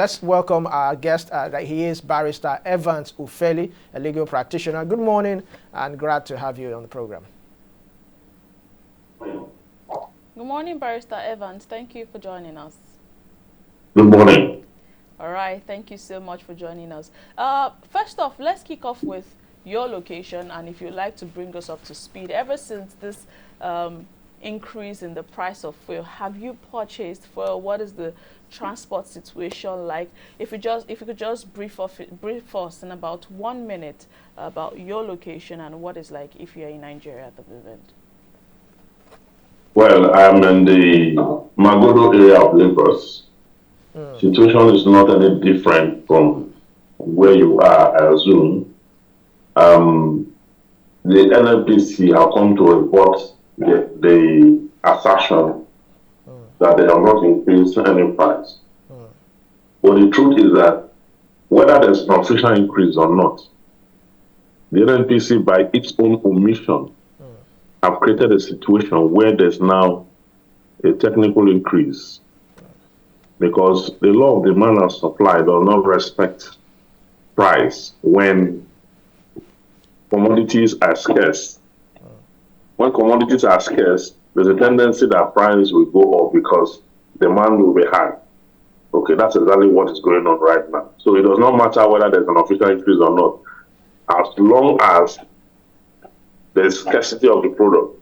Let's welcome our guest. That he is Barrister Evans Ufeli, a legal practitioner. Good morning, and glad to have you on the program. Good morning, Barrister Evans. Thank you for joining us. Good morning. All right, thank you so much for joining us. First off, let's kick off with your location, and if you'd like to bring us up to speed. Ever since this increase in the price of fuel, have you purchased fuel? What is the transport situation like? If you could just brief us in about 1 minute about your location and what it's like if you're in Nigeria at the moment. Well, I'm in the Magodo area of Lagos. Situation is not any different from where you are, I assume. The NNPC have come to report the assertion that they have not increased any price. But the truth is that whether there's an official increase or not, the NNPC, by its own omission, have created a situation where there's now a technical increase, because the law of demand and supply does not respect price when commodities are scarce. When commodities are scarce, there's a tendency that price will go up because demand will be high. Okay, that's exactly what is going on right now. So it does not matter whether there's an official increase or not, as long as there's scarcity of the product,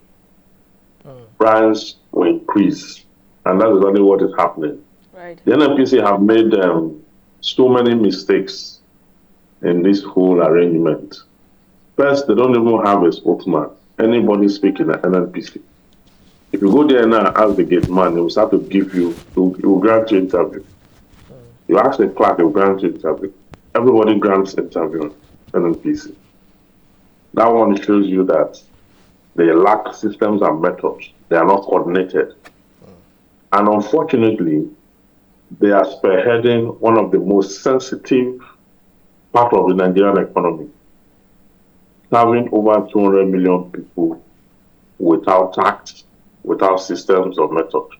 price will increase, and that's exactly what is happening. Right. The NNPC have made so many mistakes in this whole arrangement. First, they don't even have a spokesman, anybody speaking at NNPC. If you go there now, ask the gate man, he will start to give you, he will grant you interview. You ask the clerk, he will grant you interview. Everybody grants interview on NNPC. That one shows you that they lack systems and methods. They are not coordinated. And unfortunately, they are spearheading one of the most sensitive part of the Nigerian economy, serving over 200 million people without tax, without systems or methods.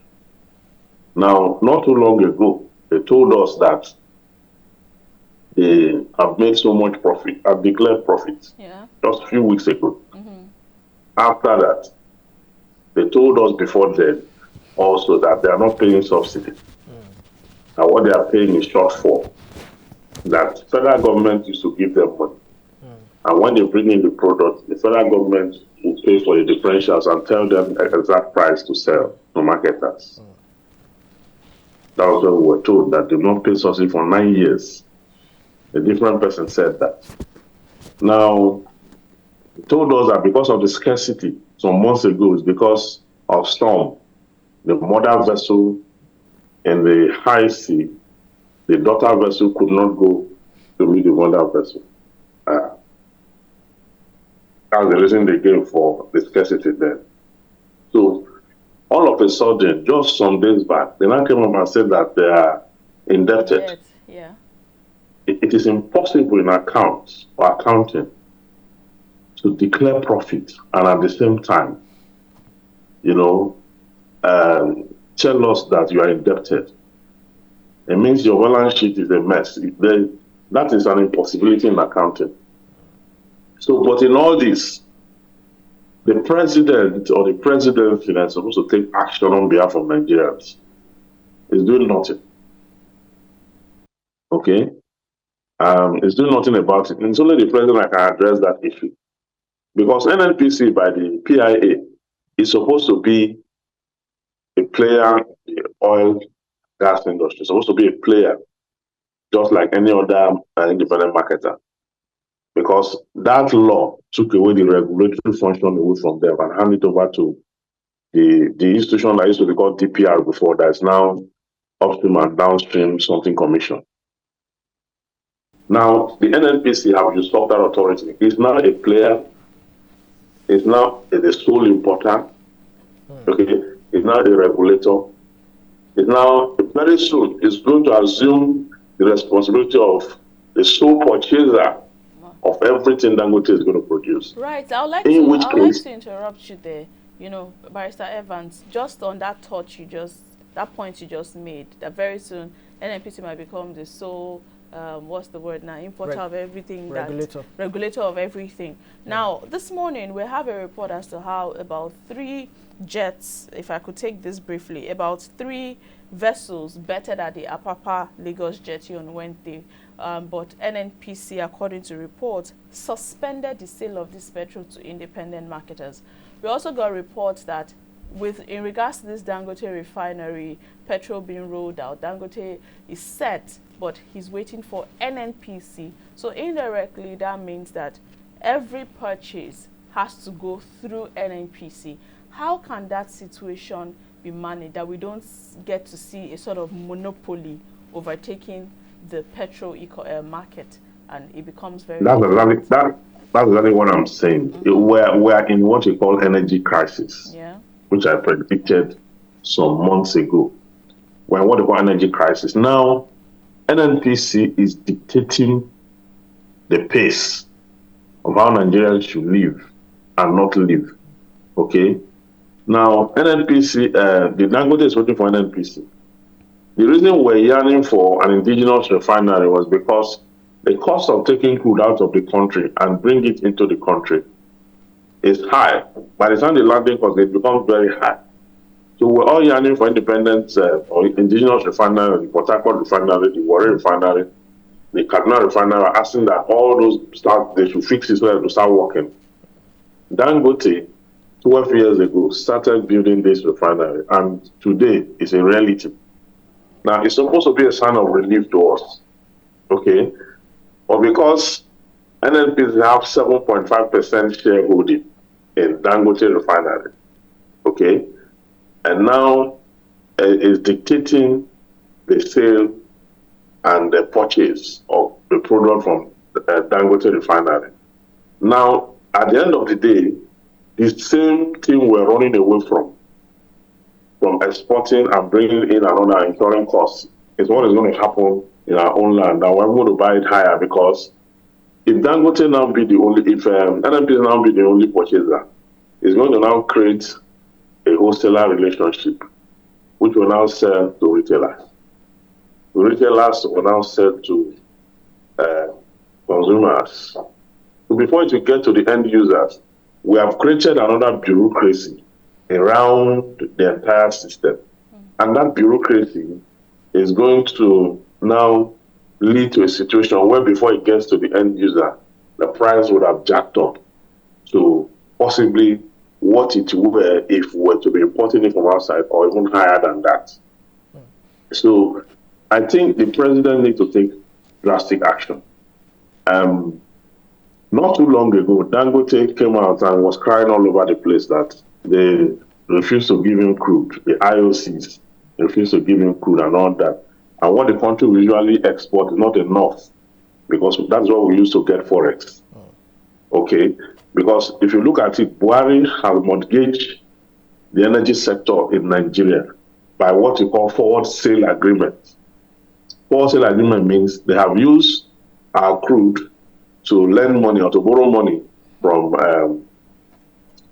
Now, not too long ago, they told us that they have made so much profit, have declared profit, just a few weeks ago. After that, they told us before then also that they are not paying subsidy. And what they are paying is shortfall. That federal government used to give them money. And when they bring in the product, the federal government will pay for the differentials and tell them the exact price to sell to marketers. That was what we were told, that they will not pay subsidy for 9 years. A different person said that. Now, they told us that because of the scarcity some months ago, it's because of storm. The mother vessel in the high sea, the daughter vessel could not go to meet the mother vessel. That's the reason they gave for the scarcity there. So all of a sudden, just some days back, they now came up and said that they are indebted. Yeah. It is impossible in accounts or accounting to declare profit and at the same time, tell us that you are indebted. It means your balance sheet is a mess. That is an impossibility in accounting. So, but in all this, the president or the presidency that's supposed to take action on behalf of Nigerians is doing nothing. Okay? It's doing nothing about it. And it's only the president that can address that issue. Because NNPC by the PIA is supposed to be a player in the oil gas industry, supposed to be a player just like any other independent marketer. Because that law took away the regulatory function away from them and handed it over to the institution that used to be called DPR before, that is now upstream and downstream something commission. Now, the NNPC have usurped that authority. It's now a player. It's now the sole importer. Okay, it's now a regulator. It's now, very soon, it's going to assume the responsibility of the sole purchaser of everything Dangote is going to produce. Right. I would like to interrupt you there. Barrister Evans, just on that thought you just that point you just made, that very soon NNPC might become the sole, what's the word now, importer of everything, regulator of everything. Now, this morning we have a report as to how about 3 jets, if I could take this briefly, about 3 vessels bettered at the Apapa Lagos jetty on Wednesday. But NNPC, according to reports, suspended the sale of this petrol to independent marketers. We also got reports that in regards to this Dangote refinery, petrol being rolled out, Dangote is set, but he's waiting for NNPC. So indirectly, that means that every purchase has to go through NNPC. How can that situation be managed, that we don't get to see a sort of monopoly overtaking the petrol market, and it becomes very that's exactly what I'm saying. We're in what we call energy crisis, which I predicted some months ago. We're in what we call energy crisis. Now, NNPC is dictating the pace of how Nigerians should live and not live. Okay? Now, NNPC, the Dangote is waiting for NNPC. The reason we're yearning for an indigenous refinery was because the cost of taking crude out of the country and bring it into the country is high. By the time the landing cost, it becomes very high. So we're all yearning for independent or indigenous refinery, the Port Harcourt refinery, the Warri refinery, the Kaduna refinery, asking that all those they should fix it so that to start working. Dangote, 12 years ago, started building this refinery, and today it's a reality. Now, it's supposed to be a sign of relief to us, okay? But because NNPC have 7.5% shareholding in Dangote refinery, okay? And now is dictating the sale and the purchase of the product from Dangote refinery. Now, at the end of the day, the same thing we're running away from exporting and bringing in another incurring costs, is what is going to happen in our own land. And we're going to buy it higher, because if Dangote now be the only, if NNPC now be the only purchaser, it's going to now create a wholesaler relationship, which will now sell to retailers. The retailers will now sell to consumers. So before it will get to the end users, we have created another bureaucracy around the entire system. And that bureaucracy is going to now lead to a situation where before it gets to the end user, the price would have jacked up to possibly what it were if we were to be importing it from outside, or even higher than that. So I think the president needs to take drastic action. Not too long ago, Dangote came out and was crying all over the place that they refused to give him crude. The IOCs refused to give him crude and all that. And what the country will usually export is not enough, because that's what we use to get forex. Okay? Because if you look at it, Barr has mortgaged the energy sector in Nigeria by what we call forward sale agreement. Forward sale agreement means they have used our crude to lend money or to borrow money from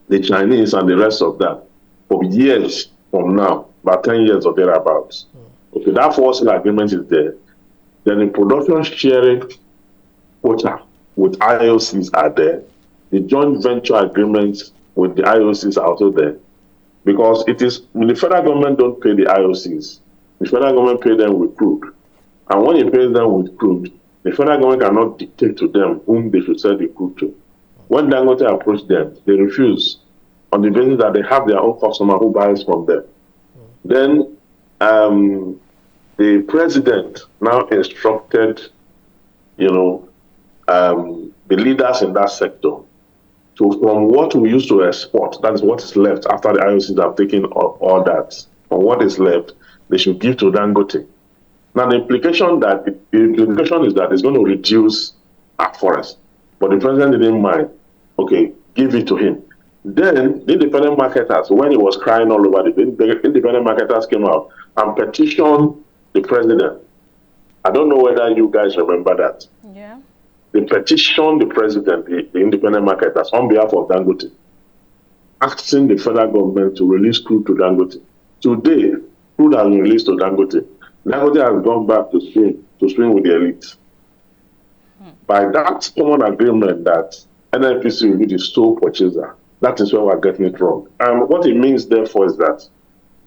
the Chinese and the rest of that for years from now, about 10 years or thereabouts. Okay, that forward sale agreement is there. Then the production sharing quota with IOCs are there. The joint venture agreements with the IOCs are also there. Because it is, the federal government don't pay the IOCs. The federal government pay them with crude. And when you pay them with crude, the federal government cannot dictate to them whom they should sell the crude to. When Dangote approached them, they refuse on the basis that they have their own customer who buys from them. Then the president now instructed, the leaders in that sector to, from what we used to export, that is what is left after the IOCs have taken all that, from what is left, they should give to Dangote. Now, the implication is that it's going to reduce our forest. But the president didn't mind. Okay, give it to him. Then, the independent marketers, when he was crying all over, the independent marketers came out and petitioned the president. I don't know whether you guys remember that. Yeah. They petitioned the president, the independent marketers, on behalf of Dangote, asking the federal government to release crude to Dangote. Today, crude has been released to Dangote. Dangote has gone back to swing with the elite. By that common agreement that NNPC will be the sole purchaser, that is where we're getting it wrong. And what it means, therefore, is that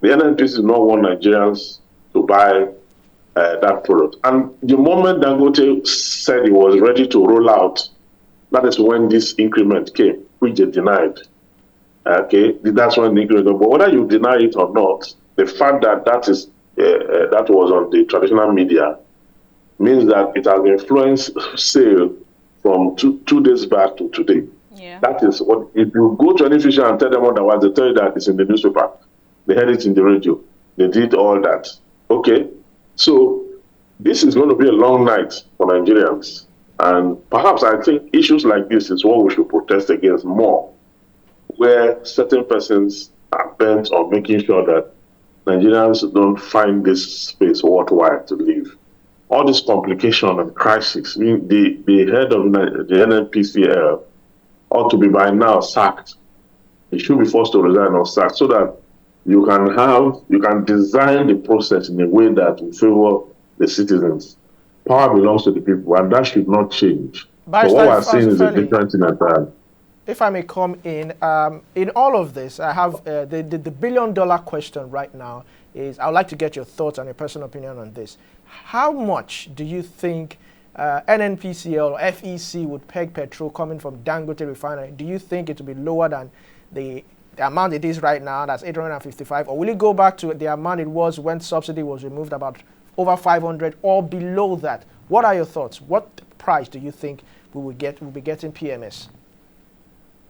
the NNPC does not want Nigerians to buy that product. And the moment Dangote said he was ready to roll out, that is when this increment came, which they denied. Okay, that's when the increment. But whether you deny it or not, the fact that that was on the traditional media means that it has influenced sale from two days back to today. Yeah. That is what, if you go to any fisher and tell them otherwise, they tell you that it's in the newspaper. They heard it in the radio. They did all that. Okay, so this is going to be a long night for Nigerians. And perhaps I think issues like this is what we should protest against more, where certain persons are bent on making sure that Nigerians don't find this space worthwhile to live. All this complication and crisis, the head of the NNPCL ought to be by now sacked. He should be forced to resign or sacked so that you can design the process in a way that will favor the citizens. Power belongs to the people, and that should not change. But what we're seeing is a different thing entirely. If I may come in all of this, I have the billion-dollar question right now is, I would like to get your thoughts and your personal opinion on this. How much do you think NNPCL or FEC would peg petrol coming from Dangote refinery? Do you think it will be lower than the amount it is right now, that's 855, or will it go back to the amount it was when subsidy was removed, about over 500, or below that? What are your thoughts? What price do you think we'll be getting PMS?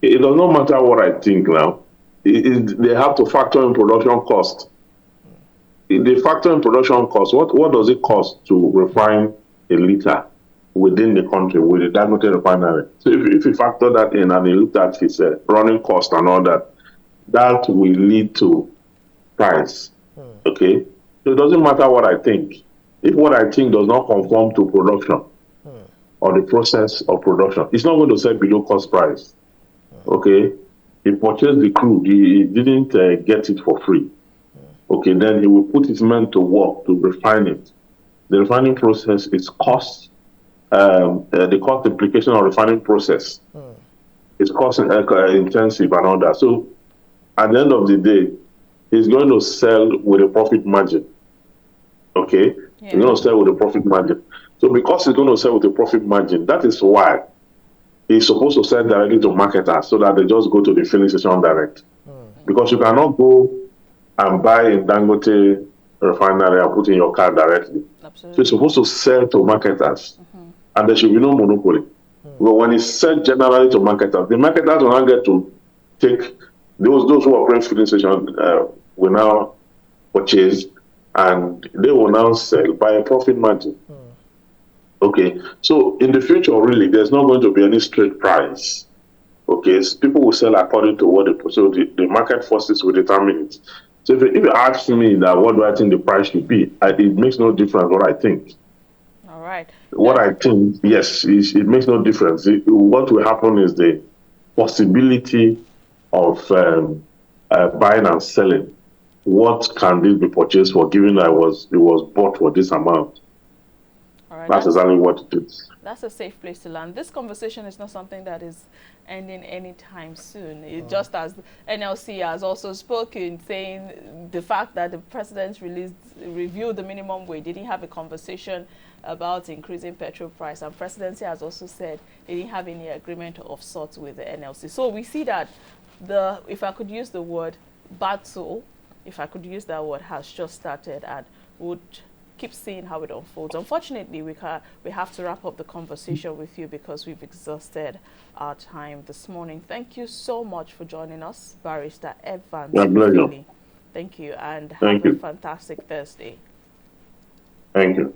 It does not matter what I think now. They have to factor in production cost. They factor in production cost. What does it cost to refine a liter within the country with the Dangote refinery? So if you factor that in and you look at his running cost and all that, that will lead to price. Okay? So it doesn't matter what I think. If what I think does not conform to production or the process of production, it's not going to sell below cost price. Okay? He purchased the crude. He didn't get it for free. Okay, then he will put his men to work to refine it. The refining process is cost, the cost implication of refining process. It's cost intensive and all that. So at the end of the day, he's going to sell with a profit margin. Okay? Yeah. He's going to sell with a profit margin. So because he's going to sell with a profit margin, that is why he's supposed to sell directly to marketers so that they just go to the filling station direct. Because you cannot go and buy in Dangote refinery and put in your car directly. Absolutely. So it's supposed to sell to marketers. And there should be no monopoly. But when it's sent generally to marketers, the marketers will not get to take those who are operating filling station will now purchase, and they will now sell by a profit margin. Okay, so in the future, really, there's not going to be any straight price. Okay, so people will sell according to what they put. So the market forces will determine it. So if you ask me that what do I think the price should be, it makes no difference what I think. All right. What I think, yes, it makes no difference. What will happen is the possibility of buying and selling. What can this be purchased for, given that it was bought for this amount? All right, that's exactly what it is. That's a safe place to land. This conversation is not something that is ending anytime soon. It just as NLC has also spoken, saying the fact that the president reviewed the minimum wage, didn't have a conversation about increasing petrol price, and presidency has also said they didn't have any agreement of sorts with the NLC. So we see that if I could use the word battle, if I could use that word, has just started, and would keep seeing how it unfolds. Unfortunately, we have to wrap up the conversation with you because we've exhausted our time this morning. Thank you so much for joining us, Barrister Evans. Ufeli. Thank you, and have a fantastic Thursday. Thank you.